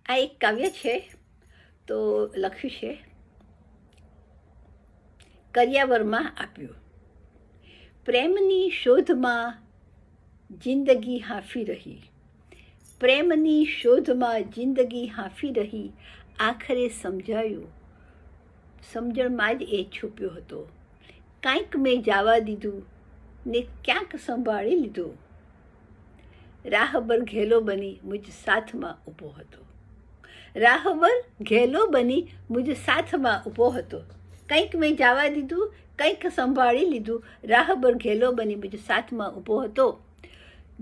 આ એક કાવ્ય છે, તો લખ્યું છે કરિયાવરમાં આપ્યું. પ્રેમની શોધમાં જિંદગી હાંફી રહી, પ્રેમની શોધમાં જિંદગી હાંફી રહી, આખરે સમજાયું સમજણમાં જ એ છુપ્યો હતો. કાંઈક મેં જવા દીધું ને ક્યાંક સંભાળી લીધું, રાહબર ઘેલો બની મુજ સાથમાં ઊભો હતો. રાહબર ઘેલો બની મુજ સાથમાં ઊભો હતો. કંઈક મેં જવા દીધું, કંઈક સંભાળી લીધું, રાહબર ઘેલો બની મુજ સાથમાં ઊભો હતો.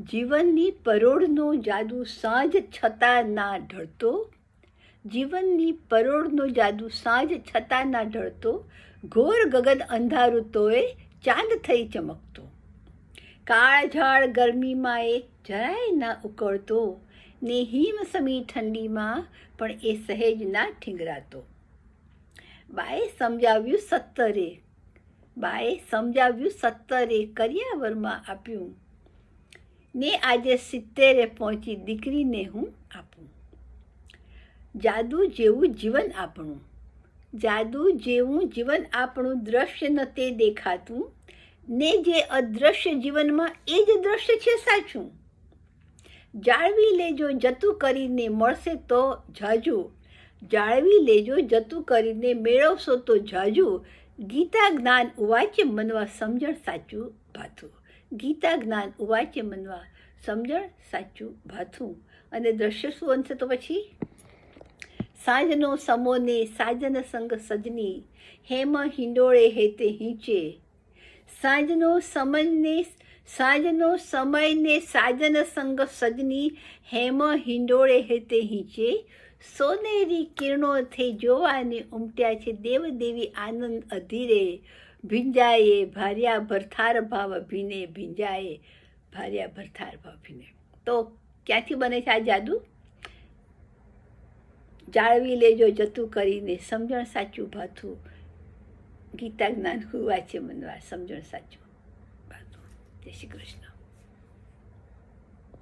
જીવનની પરોળનો જાદુ સાંજ છતાં ના ઢળતો, જીવનની પરોળનો જાદુ સાંજ છતાં ના ઢળતો, ઘોર ગગન અંધારું તોય ચાંદ થઈ ચમકતો. કાળઝાળ ગરમીમાં એ જરાય ના ઉકળતો, ને હિમ સમી ઠંડીમાં પણ એ સહેજ ના ઠીંગરાતો. બાએ સમજાવ્યું સત્તરે, બાએ સમજાવ્યું સત્તરે, કરિયાવરમાં આપ્યું, ને આજે 70 પહોંચી દીકરીને હું આપું. જાદુ જેવું જીવન આપણું, જાદુ જેવું જીવન આપણું, દ્રશ્ય ન તે દેખાતું, ને જે અદૃશ્ય જીવનમાં એ જ દ્રશ્ય છે સાચું. જાળવી લેજો જતું કરીને મળશે તો જાજુ, જાળવી લેજો જતું કરીને મેળવશો તો જાજુ. ગીતા જ્ઞાન ઉવાચ્ય મનવા સમજણ સાચું ભાથું, ગીતા જ્ઞાન ઉવાચ્ય મનવા સમજણ સાચું ભાથું. અને દ્રશ્ય શું બનશે તો પછી સાંજનો સમોને સાજન સંગ સજની, હેમ હિંડોળે હેતે હિંચે. સાંજનો સમયને સાજન સંગ સજની, હેમ હિંડોળે હેતે હિંચે. સોનેરી કિરણો થઈ જોવાને ઉમટ્યા છે, દેવ દેવી આનંદ અધીરે. ભીંજાયે ભાર્યા ભરથાર ભાવ ભીને, ભીંજાયે ભાર્યા ભરથાર ભાવ ભીને. તો ક્યાંથી બને છે આ જાદુ? જાળવી લેજો જતું કરીને સમજણ સાચું ભાથું, ગીતા જ્ઞાન વાંચે મનવા સમજણ સાચું ભાથું. જય શ્રી કૃષ્ણ.